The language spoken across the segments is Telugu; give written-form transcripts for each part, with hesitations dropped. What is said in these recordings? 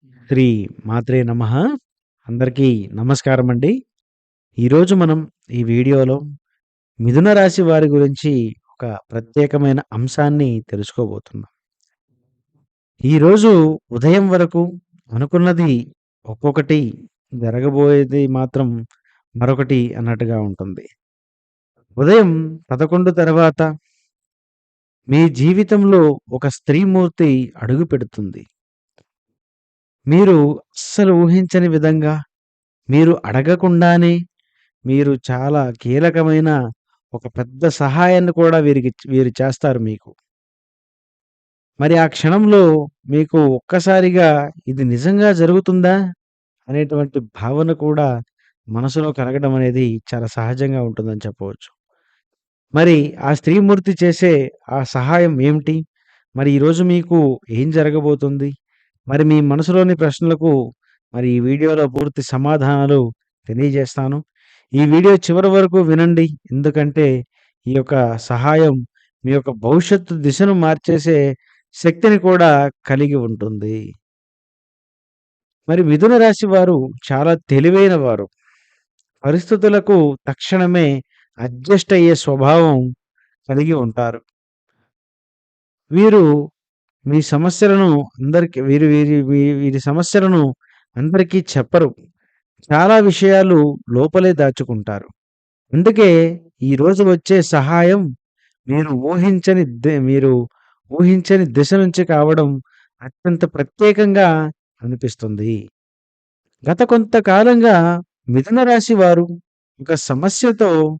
శ్రీ మాత్రే నమః. అందరికీ నమస్కారమండి. ఈరోజు మనం ఈ వీడియోలో మిథున రాశి వారి గురించి ఒక ప్రత్యేకమైన అంశాన్ని తెలుసుకోబోతున్నాం. ఈరోజు ఉదయం వరకు అనుకున్నది ఒక్కొక్కటి, జరగబోయేది మాత్రం మరొకటి అన్నట్టుగా ఉంటుంది. ఉదయం 11 తర్వాత మీ జీవితంలో ఒక స్త్రీమూర్తి అడుగుపెడుతుంది. మీరు అస్సలు ఊహించని విధంగా, మీరు అడగకుండానే మీరు చాలా కీలకమైన ఒక పెద్ద సహాయాన్ని కూడా వీరు చేస్తారు మీకు. మరి ఆ క్షణంలో మీకు ఒక్కసారిగా ఇది నిజంగా జరుగుతుందా? అనేటువంటి భావన కూడా మనసులో కలగడం అనేది చాలా సహజంగా ఉంటుందని చెప్పవచ్చు. మరి ఆ స్త్రీమూర్తి చేసే ఆ సహాయం ఏమిటి? మరి ఈరోజు మీకు ఏం జరగబోతుంది? మరి మీ మనసులోని ప్రశ్నలకు మరి ఈ వీడియోలో పూర్తి సమాధానాలు తెలియజేస్తాను. ఈ వీడియో చివరి వరకు వినండి. ఎందుకంటే ఈ యొక్క సహాయం మీ యొక్క భవిష్యత్తు దిశను మార్చేసే శక్తిని కూడా కలిగి ఉంటుంది. మరి మిథున రాశి వారు చాలా తెలివైన వారు. పరిస్థితులకు తక్షణమే అడ్జస్ట్ అయ్యే స్వభావం కలిగి ఉంటారు. వీరు మీ సమస్యలను అందరికి వీరి వీరి వీ- వీరి సమస్యలను అందరికీ చెప్పరు. చాలా విషయాలు లోపలే దాచుకుంటారు. అందుకే ఈరోజు వచ్చే సహాయం మీరు ఊహించని దిశ నుంచి కావడం అత్యంత ప్రత్యేకంగా అనిపిస్తుంది. గత కొంతకాలంగా మిథున రాశి వారు ఒక సమస్యతో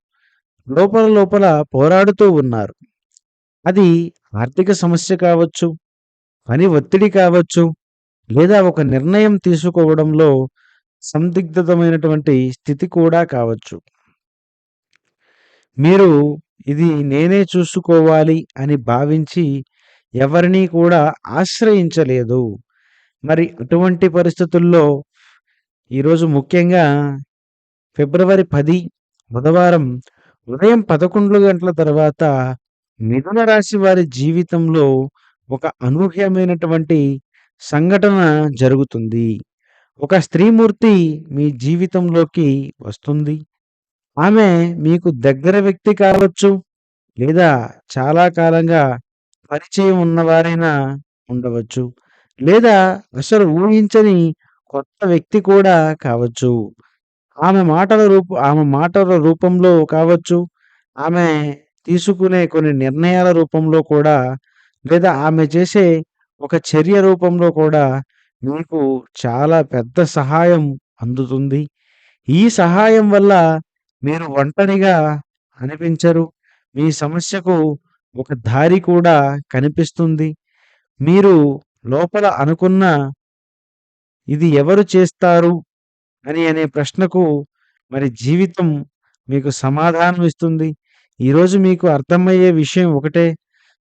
లోపల పోరాడుతూ ఉన్నారు. అది ఆర్థిక సమస్య కావచ్చు, పని ఒత్తిడి కావచ్చు, లేదా ఒక నిర్ణయం తీసుకోవడంలో సందిగ్ధమైనటువంటి స్థితి కూడా కావచ్చు. మీరు ఇది నేనే చూసుకోవాలి అని భావించి ఎవరినీ కూడా ఆశ్రయించలేదు. మరి అటువంటి పరిస్థితుల్లో ఈరోజు ముఖ్యంగా ఫిబ్రవరి 10 బుధవారం ఉదయం 11 గంటల తర్వాత మిథున రాశి వారి జీవితంలో ఒక అనూహ్యమైనటువంటి సంఘటన జరుగుతుంది. ఒక స్త్రీమూర్తి మీ జీవితంలోకి వస్తుంది. ఆమె మీకు దగ్గర వ్యక్తి కావచ్చు, లేదా చాలా కాలంగా పరిచయం ఉన్నవారైనా ఉండవచ్చు. లేదా అసలు ఊహించని కొత్త వ్యక్తి కూడా కావచ్చు. ఆమె మాటల రూపంలో కావచ్చు, ఆమె తీసుకునే కొన్ని నిర్ణయాల రూపంలో కూడా, లేదా ఆమె చేసే ఒక చర్య రూపంలో కూడా మీకు చాలా పెద్ద సహాయం అందుతుంది. ఈ సహాయం వల్ల మీరు ఒంటరిగా అనిపించరు. మీ సమస్యకు ఒక దారి కూడా కనిపిస్తుంది. మీరు లోపల అనుకున్న ఇది ఎవరు చేస్తారు అనే ప్రశ్నకు మరి జీవితం మీకు సమాధానం ఇస్తుంది. ఈరోజు మీకు అర్థమయ్యే విషయం ఒకటే.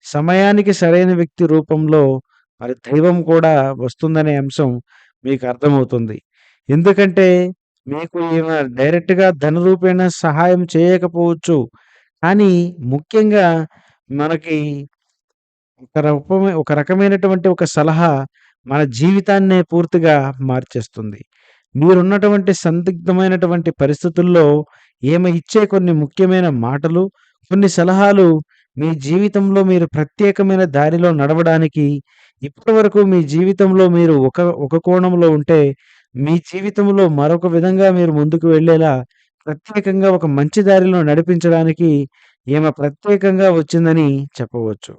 సమయానికి సరైన వ్యక్తి రూపంలో మరి దైవం కూడా వస్తుందనే అంశం మీకు అర్థమవుతుంది. ఎందుకంటే మీకు ఈమె డైరెక్ట్‌గా ధన రూపేణ సహాయం చేయకపోవచ్చు. కానీ ముఖ్యంగా మనకి ఒక రకమైనటువంటి ఒక సలహా మన జీవితాన్నే పూర్తిగా మార్చేస్తుంది. మీరున్నటువంటి సందిగ్ధమైనటువంటి పరిస్థితుల్లో ఈమె ఇచ్చే కొన్ని ముఖ్యమైన మాటలు, కొన్ని సలహాలు మీ జీవితంలో మీరు ప్రత్యేకమైన దారిలో నడవడానికి, ఇప్పటివరకు మీ జీవితంలో మీరు ఒక కోణంలో ఉంటే, మీ జీవితంలో మరొక విధంగా మీరు ముందుకు వెళ్ళేలా ప్రత్యేకంగా ఒక మంచి దారిలో నడిపించడానికి ఈమె ప్రత్యేకంగా వచ్చిందని చెప్పవచ్చు.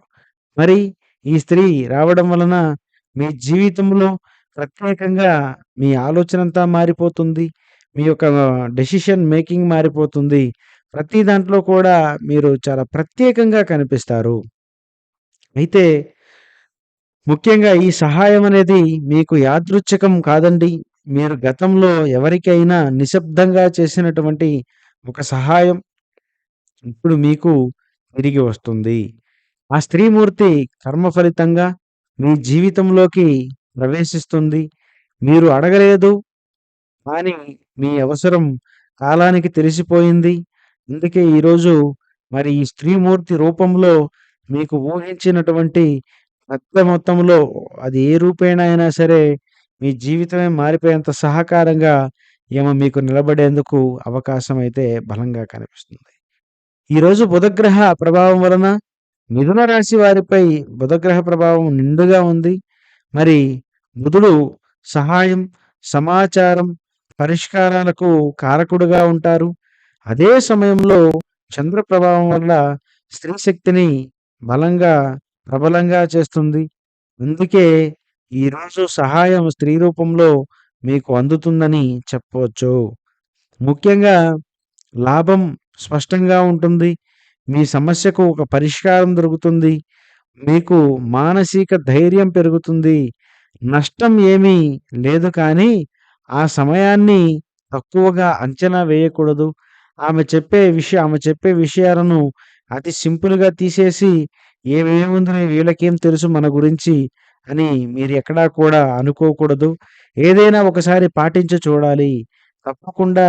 మరి ఈ స్త్రీ రావడం వలన మీ జీవితంలో ప్రత్యేకంగా మీ ఆలోచనంతా మారిపోతుంది. మీ యొక్క డెసిషన్ మేకింగ్ మారిపోతుంది. ప్రతి దాంట్లో కూడా మీరు చాలా ప్రత్యేకంగా కనిపిస్తారు. అయితే ముఖ్యంగా ఈ సహాయం అనేది మీకు యాదృచ్ఛికం కాదండి. మీరు గతంలో ఎవరికైనా నిశ్శబ్దంగా చేసినటువంటి ఒక సహాయం ఇప్పుడు మీకు తిరిగి వస్తుంది. ఆ స్త్రీమూర్తి కర్మ ఫలితంగా మీ జీవితంలోకి ప్రవేశిస్తుంది. మీరు అడగలేదు, కానీ మీ అవసరం కాలానికి తెలిసిపోయింది. అందుకే ఈరోజు మరి ఈ స్త్రీమూర్తి రూపంలో మీకు ఊహించినటువంటి పెద్ద మొత్తంలో అది ఏ రూపేణ అయినా సరే మీ జీవితమే మారిపోయేంత సహకారంగా ఏమో మీకు నిలబడేందుకు అవకాశం అయితే బలంగా కనిపిస్తుంది. ఈరోజు బుధగ్రహ ప్రభావం వలన మిథున రాశి వారిపై బుధగ్రహ ప్రభావం నిండుగా ఉంది. మరి బుధుడు సహాయం, సమాచారం, పరిష్కారాలకు కారకుడుగా ఉంటారు. అదే సమయంలో చంద్ర ప్రభావం వల్ల స్త్రీ శక్తిని బలంగా, ప్రబలంగా చేస్తుంది. అందుకే ఈరోజు సహాయం స్త్రీ రూపంలో మీకు అందుతుందని చెప్పవచ్చు. ముఖ్యంగా లాభం స్పష్టంగా ఉంటుంది. మీ సమస్యకు ఒక పరిష్కారం దొరుకుతుంది. మీకు మానసిక ధైర్యం పెరుగుతుంది. నష్టం ఏమీ లేదు కానీ, ఆ సమయాన్ని తక్కువగా అంచనా వేయకూడదు. ఆమె చెప్పే విషయాలను అతి సింపుల్‌గా తీసేసి, ఏముందిలే వీళ్ళకేం తెలుసు మన గురించి అని మీరు ఎక్కడా కూడా అనుకోకూడదు. ఏదైనా ఒకసారి పాటించి చూడాలి. తప్పకుండా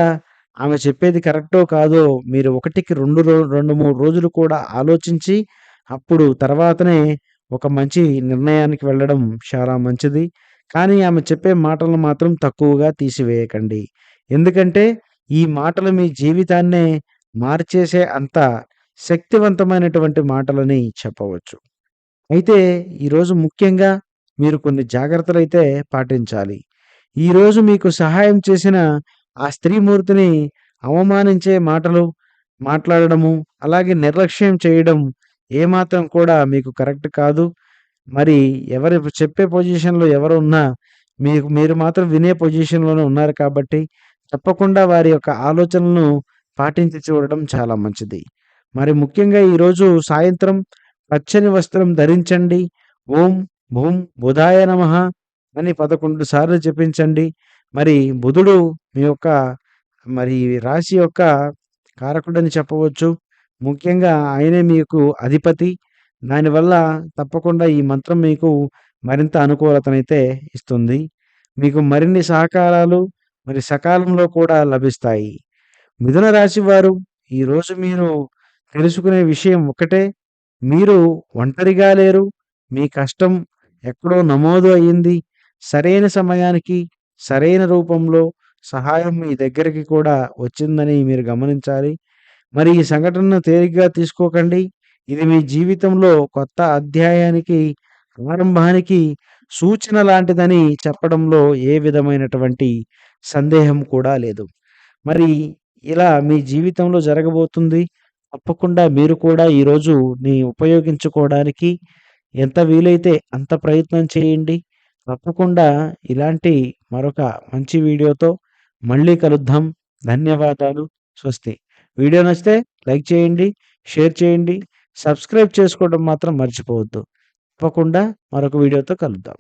ఆమె చెప్పేది కరెక్టో కాదో మీరు ఒకటికి 2, 3 రోజులు కూడా ఆలోచించి, అప్పుడు తర్వాతనే ఒక మంచి నిర్ణయానికి వెళ్ళడం చాలా మంచిది. కానీ ఆమె చెప్పే మాటలను మాత్రం తక్కువగా తీసివేయకండి. ఎందుకంటే ఈ మాటలు మీ జీవితాన్నే మార్చేసే అంత శక్తివంతమైనటువంటి మాటలని చెప్పవచ్చు. అయితే ఈరోజు ముఖ్యంగా మీరు కొన్ని జాగ్రత్తలైతే పాటించాలి. ఈరోజు మీకు సహాయం చేసిన ఆ స్త్రీమూర్తిని అవమానించే మాటలు మాట్లాడడము, అలాగే నిర్లక్ష్యం చేయడం ఏమాత్రం కూడా మీకు కరెక్ట్ కాదు. మరి ఎవరు చెప్పే పొజిషన్‌లో ఎవరున్నా మీరు మాత్రం వినే పొజిషన్‌లోనే ఉన్నారు కాబట్టి, తప్పకుండా వారి యొక్క ఆలోచనలను పాటించి చూడడం చాలా మంచిది. మరి ముఖ్యంగా ఈరోజు సాయంత్రం పచ్చని వస్త్రం ధరించండి. ఓం భూం బుధాయ నమః అని 11 సార్లు జపించండి. మరి బుధుడు మీ యొక్క మరి రాశి యొక్క కారకుడని చెప్పవచ్చు. ముఖ్యంగా ఆయనే మీకు అధిపతి. దానివల్ల తప్పకుండా ఈ మంత్రం మీకు మరింత అనుకూలతనైతే ఇస్తుంది. మీకు మరిన్ని సహకారాలు మరి సకాలంలో కూడా లభిస్తాయి. మిథున రాశి వారు ఈరోజు మీరు తెలుసుకునే విషయం ఒకటే. మీరు ఒంటరిగా లేరు. మీ కష్టం ఎక్కడో నమోదు అయింది. సరైన సమయానికి, సరైన రూపంలో సహాయం మీ దగ్గరికి కూడా వచ్చిందని మీరు గమనించాలి. మరి ఈ సంఘటనను తేలిగ్గా తీసుకోకండి. ఇది మీ జీవితంలో కొత్త అధ్యాయానికి, ఆరంభానికి సూచన లాంటిదని చెప్పడంలో ఏ విధమైనటువంటి సందేహం కూడా లేదు. మరి ఇలా మీ జీవితంలో జరగబోతుంది. తప్పకుండా మీరు కూడా ఈరోజుని ఉపయోగించుకోవడానికి ఎంత వీలైతే అంత ప్రయత్నం చేయండి. తప్పకుండా ఇలాంటి మరొక మంచి వీడియోతో మళ్ళీ కలుద్దాం. ధన్యవాదాలు. స్వస్తి. వీడియో నచ్చితే లైక్ చేయండి, షేర్ చేయండి, సబ్స్క్రైబ్ చేసుకోవడం మాత్రం మర్చిపోవద్దు. తప్పకుండా మరొక వీడియోతో కలుద్దాం.